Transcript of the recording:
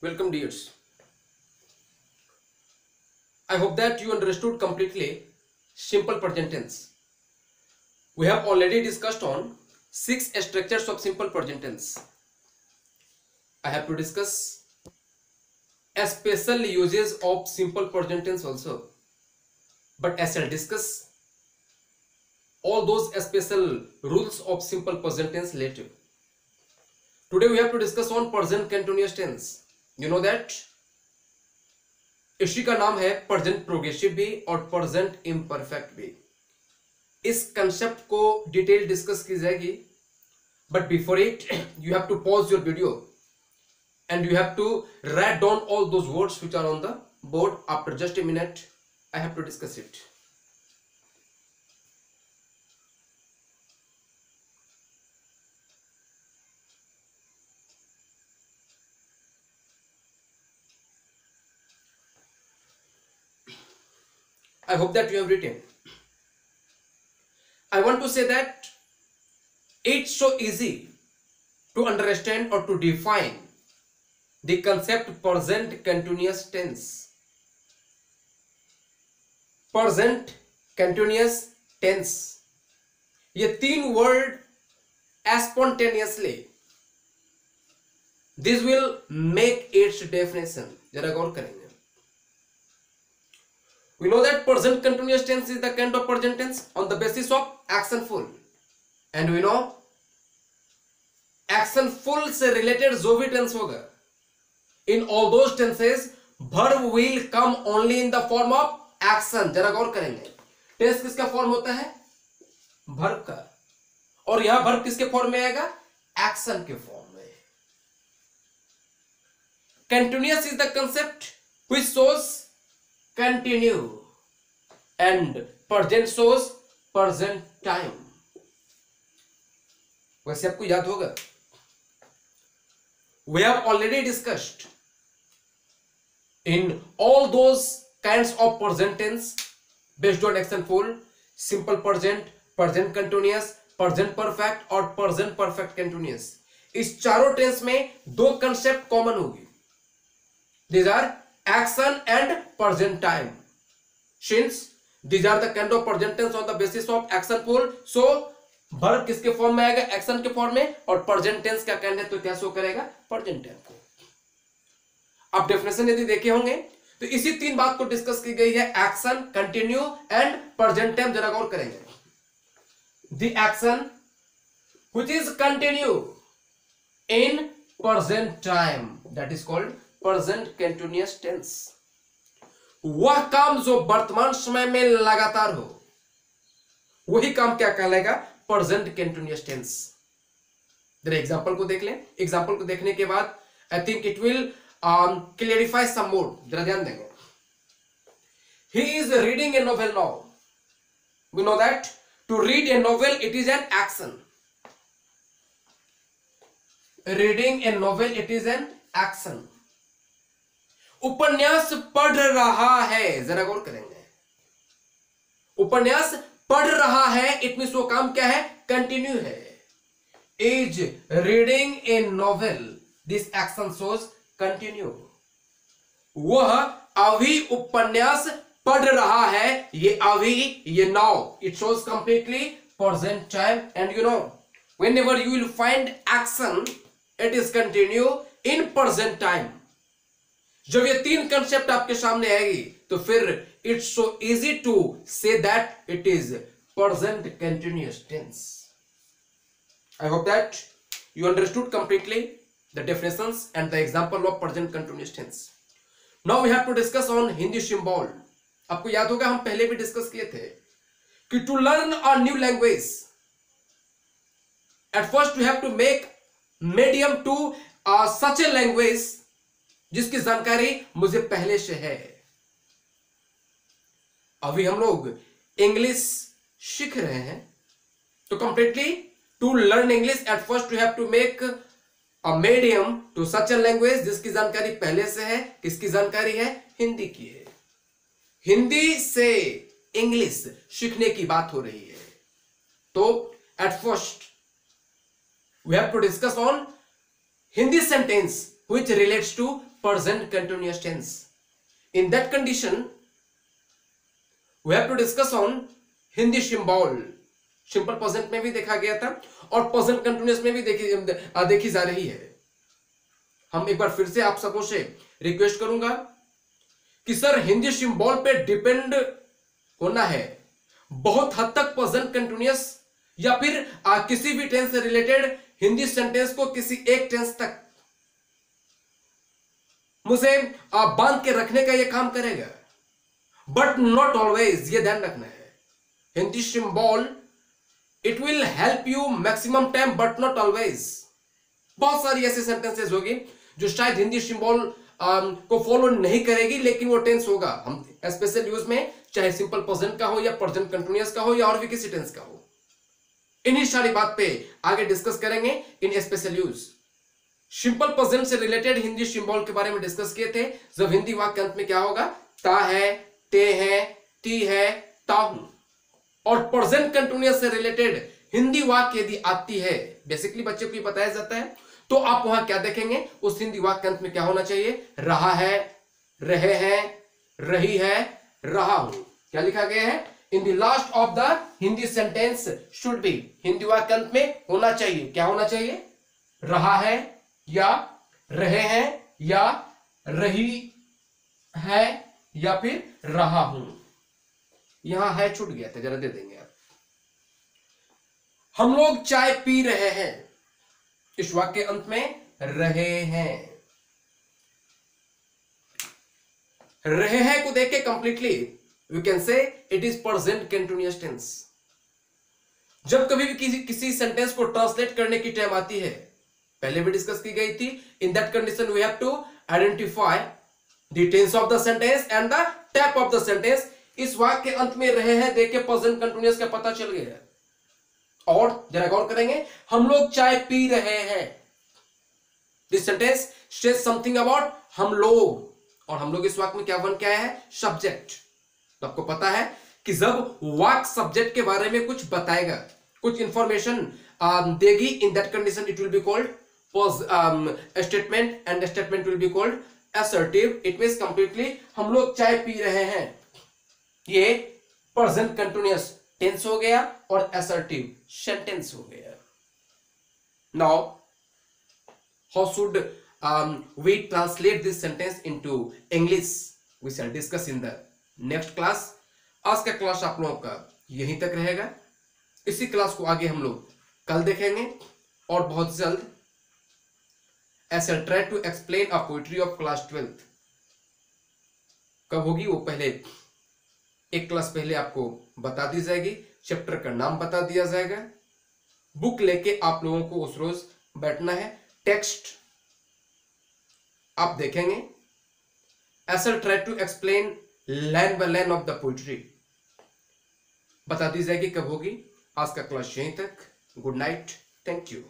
Welcome dears. I hope that you understood completely simple present tense. We have already discussed on 6 structures of simple present tense. I have to discuss a special uses of simple present tense also. But I shall discuss all those special rules of simple present tense later. Today we have to discuss on present continuous tense. You know that इसी का नाम है present progressive भी और present imperfect भी. इस concept को detail discuss की जाएगी, but before it you have to pause your video and you have to write down all those words which are on the board. After just a minute I have to discuss it. I hope that you have written. I want to say that it's so easy to understand or to define the concept present continuous tense. Present continuous tense. ये तीन word spontaneously. This will make its definition. जरा गौर करेंगे. We know that present continuous tense is the kind of present tense on the basis of action full, and we know action full से related जो भी tense होगा, in all those tenses verb will come only in the form of action. जरा गौर करेंगे, tense किसका form होता है? verb का, और यहां verb किसके फॉर्म में आएगा? action के फॉर्म में. Continuous is the concept which shows continue and present shows present time. वैसे आपको याद होगा, we have already discussed in all those kinds of present tense based on action full, simple present, present continuous, present perfect और present perfect continuous. इस चारों tense में दो concept common होगी. These are action and present time. Since these are the kind of present tense on the basis of action full, so verb किसके form में आएगा? action के फॉर्म में. और present tense क्या कहने तो क्या शो करेगा? present tense को. आप डेफिनेशन यदि देखे होंगे तो इसी तीन बात को डिस्कस की गई है, action, continue and present time. जरा गौर करेंगे. The action which is continue in present time, that is called present continuous tense. वह काम जो वर्तमान समय में लगातार हो, वही काम क्या कहलाएगा? Present continuous tense. जरा एग्जांपल को देख लें. एग्जांपल को देखने के बाद I think it will clarify some more. जरा ध्यान देंगे. He is reading a novel now. We know that to read a novel it is an action. Reading a novel it is an action. उपन्यास पढ़ रहा है. जरा गौर करेंगे. उपन्यास पढ़ रहा है, इट मींस वो काम क्या है? कंटिन्यू है. Is reading a novel, this action shows continue. वह अभी उपन्यास पढ़ रहा है. ये अभी, ये now, it shows completely present time. And you know, whenever you will find action, it is continue in present time. जब ये तीन कंसेप्ट आपके सामने आएगी तो फिर it's so easy to say that it is present continuous tense. I hope that you understood completely the definitions and the example of present continuous tense. Now we have to discuss on Hindi symbol. आपको याद होगा हम पहले भी discuss किए थे कि to learn a new language at first you have to make medium to such a language जिसकी जानकारी मुझे पहले से है. अभी हम लोग इंग्लिश सीख रहे हैं, तो completely to learn English at first you have to make a medium to such a language जिसकी जानकारी पहले से है. किसकी जानकारी है? हिंदी की है. हिंदी से इंग्लिश सीखने की बात हो रही है. तो at first we have to discuss on Hindi sentence which relates to present continuous tense. In that condition, we have to discuss on Hindi symbol. Simple present में भी देखा गया था और प्रेजेंट कंटिन्यूअस में भी देखी जा रही है। हम एक बार फिर से आप सबों से रिक्वेस्ट करूंगा कि सर हिंदी सिंबल पे डिपेंड होना है बहुत हद तक प्रेजेंट कंटिन्यूअस या फिर किसी भी टेंस से रिलेटेड हिंदी सेंटेंस को किसी एक टेंस तक मुझे बांध के रखने का यह काम करेगा, बट नॉट ऑलवेज। ये ध्यान रखना है, Hindi symbol it will help you maximum time but not always. बहुत सारी ऐसे सेंटेंसेस होगी जो शायद हिंदी सिंबल को फॉलो नहीं करेगी, लेकिन वो टेंस होगा। हम स्पेशल यूज में चाहे सिंपल प्रेजेंट का हो या प्रेजेंट कंटिन्यूअस का हो या और भी किसी टेंस का हो, इन्हीं सारी बात पे आगे डिस्कस करेंगे इन स्पेशल यूज। सिंपल प्रेजेंट से रिलेटेड हिंदी सिंबल के बारे में डिस्कस किए थे, जब हिंदी वाक्य अंत में क्या होगा, ता है, ते है, ती है, ता हूं। और प्रेजेंट कंटिन्यूअस से रिलेटेड हिंदी वाक्य यदि आती है, बेसिकली बच्चे को बताया जाता है, तो आप वहां क्या देखेंगे, उस हिंदी वाक्य अंत में क्या होना चाहिए, रहा है, रहे हैं, रही है, रहा हूं। क्या लिखा गया है, in the last of the Hindi sentence should be, Hindi वाक्य अंत में होना चाहिए, क्या होना चाहिए, रहा है या रहे हैं या रही है या फिर रहा हूं। यहां है छूट गया था, जरा दे देंगे आप। हम लोग चाय पी रहे हैं, इस वाक्य अंत में रहे हैं, रहे हैं को देख के completely we can say it is present continuous tense. जब कभी भी किसी सेंटेंस को ट्रांसलेट करने की टाइम आती है, पहले भी डिस्कस की गई थी, in that condition we have to identify the tense of the sentence and the type of the sentence. इस वाक्य के अंत में रहे हैं देख के प्रेजेंट कंटिन्यूअस का पता चल गया। और जरा गौर करेंगे, हम लोग चाय पी रहे हैं, this sentence says something about हम लोग, और हम लोग इस वाक्य में क्या बन के आया है, सब्जेक्ट। तो आपको पता है कि जब वाक्य सब्जेक्ट के बारे में कुछ बताएगा, कुछ इंफॉर्मेशन देगी, इन that condition it will be called statement and statement will be called assertive. It means completely हम लोग चाय पी रहे हैं, ये प्रेजेंट कंटिन्यूअस टेंस हो गया और असर्टिव सेंटेंस हो गया। Now how should we translate this sentence into English? We shall discuss in the next class. आज का क्लास आप लोगों का यहीं तक रहेगा। इसी क्लास को आगे हम लोग कल देखेंगे और बहुत जल्द I shall try to explain a poetry of class 12th। कब होगी वो पहले एक क्लास पहले आपको बता दी जाएगी, चैप्टर का नाम बता दिया जाएगा, बुक लेके आप लोगों को उस रोज बैठना है, टेक्स्ट आप देखेंगे। I shall try to explain line by line of the poetry। बता दी जाएगी कब होगी। आज का क्लास यहीं तक। Good night, thank you.